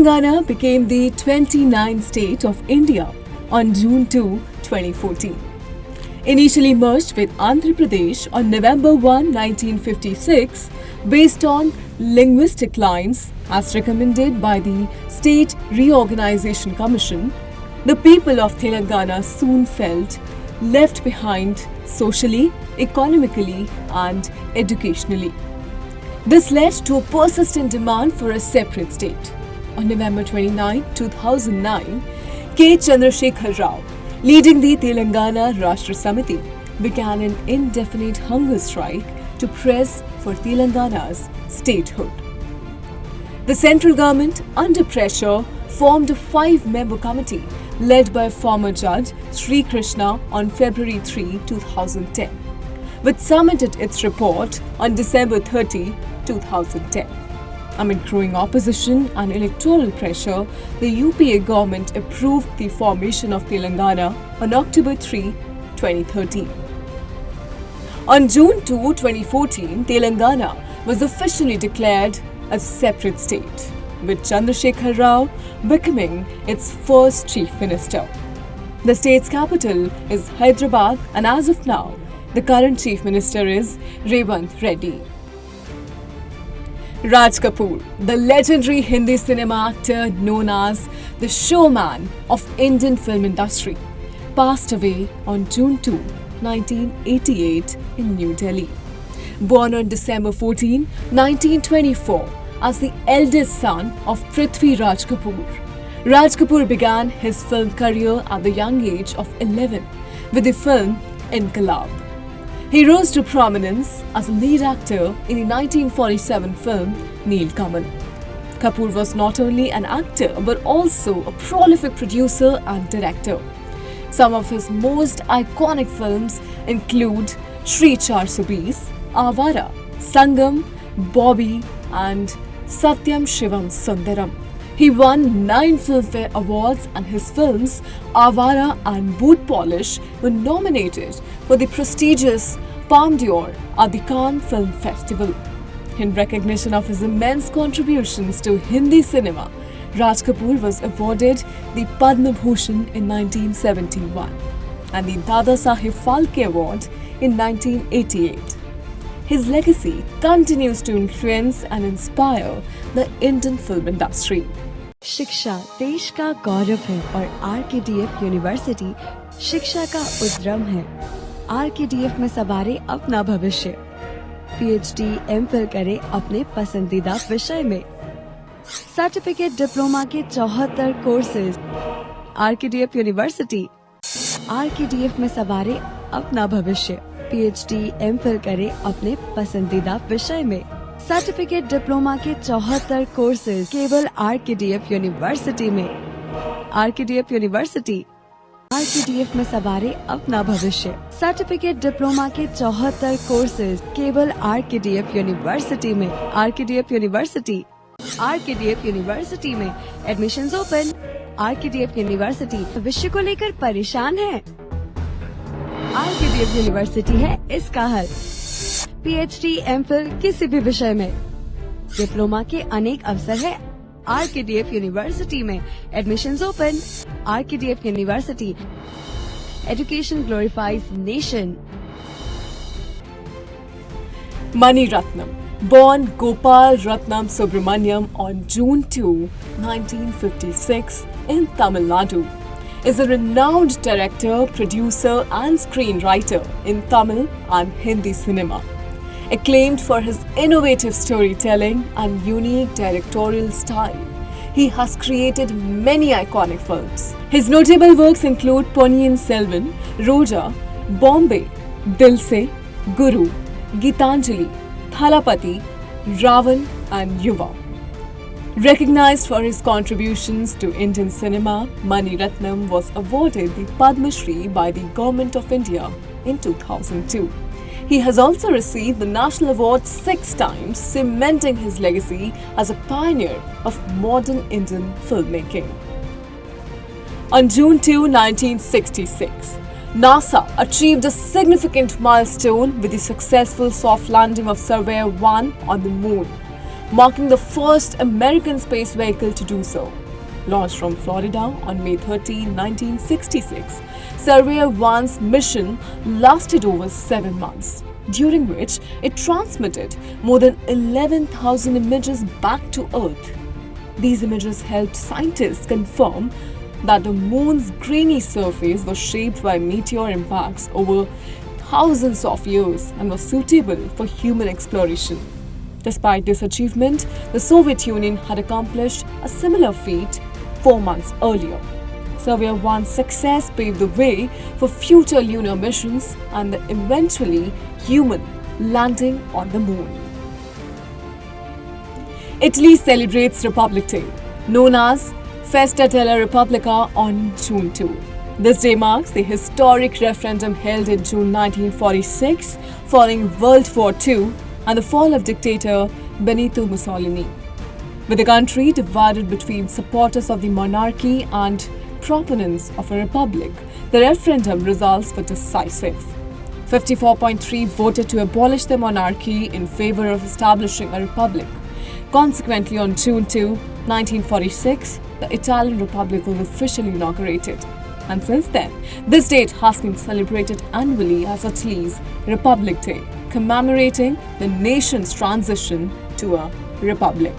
Telangana became the 29th state of India on June 2, 2014. Initially merged with Andhra Pradesh on November 1, 1956, based on linguistic lines as recommended by the State Reorganisation Commission, the people of Telangana soon felt left behind socially, economically, and educationally. This led to a persistent demand for a separate state. On November 29, 2009, K. Chandrasekhar Rao, leading the Telangana Rashtra Samiti, began an indefinite hunger strike to press for Telangana's statehood. The central government, under pressure, formed a 5-member committee led by former judge Sri Krishna on February 3, 2010, which submitted its report on December 30, 2010. Amid growing opposition and electoral pressure, the UPA government approved the formation of Telangana on October 3, 2013. On June 2, 2014, Telangana was officially declared a separate state, with Chandrasekhar Rao becoming its first chief minister. The state's capital is Hyderabad, and as of now, the current chief minister is Revant Reddy. Raj Kapoor, the legendary Hindi cinema actor known as the showman of Indian film industry, passed away on June 2, 1988 in New Delhi. Born on December 14, 1924 as the eldest son of Prithvi Raj Kapoor, Raj Kapoor began his film career at the young age of 11 with the film Inqilab. He rose to prominence as a lead actor in the 1947 film Neel Kamal. Kapoor was not only an actor but also a prolific producer and director. Some of his most iconic films include Shri 420, Avara, Sangam, Bobby and Satyam Shivam Sundaram. He won 9 Filmfare Awards and his films Avara and Boot Polish were nominated for the prestigious Palme d'Or at the Cannes Film Festival. In recognition of his immense contributions to Hindi cinema, Raj Kapoor was awarded the Padma Bhushan in 1971 and the Dada Saheb Phalke Award in 1988. His legacy continues to influence and inspire the Indian film industry. शिक्षा देश का गौरव है और RKDF university शिक्षा का उद्यम है। RKDF में सवारे अपना भविष्य। पीएचडी एमफिल करे अपने पसंदीदा विषय में। सर्टिफिकेट डिप्लोमा के 74 कोर्सेज। RKDF university. आरकेडीएफ में सवारे अपना भविष्य। पीएचडी एमफिल करे अपने पसंदीदा विषय में। सर्टिफिकेट डिप्लोमा के 74 कोर्सेज केवल आरकेडीएफ यूनिवर्सिटी में। RKDF university. आरकेडीएफ में सवारे अपना भविष्य। सर्टिफिकेट डिप्लोमा के 74 कोर्सेज केवल आरकेडीएफ यूनिवर्सिटी में। RKDF university. आरकेडीएफ यूनिवर्सिटी में एडमिशंस ओपन। आरकेडीएफ यूनिवर्सिटी भविष्य को लेकर परेशान है? आरकेडीएफ यूनिवर्सिटी है इसका हल। पीएचडी एमफिल किसी भी विषय में। डिप्लोमा के अनेक अवसर है आरकेडीएफ यूनिवर्सिटी में। Admissions open. RKDF university. Education glorifies nation. Mani Ratnam, born Gopal Ratnam Subramaniam on June 2, 1956 in Tamil Nadu, is a renowned director, producer and screenwriter in Tamil and Hindi cinema. Acclaimed for his innovative storytelling and unique directorial style, he has created many iconic films. His notable works include Ponniyin Selvan, Roja, Bombay, Dil Se, Guru, Gitanjali, Thalapathy, Ravan and Yuva. Recognized for his contributions to Indian cinema, Mani Ratnam was awarded the Padma Shri by the Government of India in 2002. He has also received the National Award 6 times, cementing his legacy as a pioneer of modern Indian filmmaking. On June 2, 1966, NASA achieved a significant milestone with the successful soft landing of Surveyor 1 on the Moon. marking the first American space vehicle to do so. Launched from Florida on May 13, 1966, Surveyor 1's mission lasted over 7 months, during which it transmitted more than 11,000 images back to Earth. These images helped scientists confirm that the moon's grainy surface was shaped by meteor impacts over thousands of years and was suitable for human exploration. Despite this achievement, the Soviet Union had accomplished a similar feat 4 months earlier. Surveyor 1's success paved the way for future lunar missions and the eventually human landing on the moon. Italy celebrates Republic Day, known as Festa della Repubblica, on June 2. This day marks the historic referendum held in June 1946 following World War II and the fall of dictator Benito Mussolini. With the country divided between supporters of the monarchy and proponents of a republic, the referendum results were decisive. 54.3% voted to abolish the monarchy in favor of establishing a republic. Consequently, on June 2, 1946, the Italian Republic was officially inaugurated. And since then, this date has been celebrated annually as Italy's Republic Day, commemorating the nation's transition to a republic.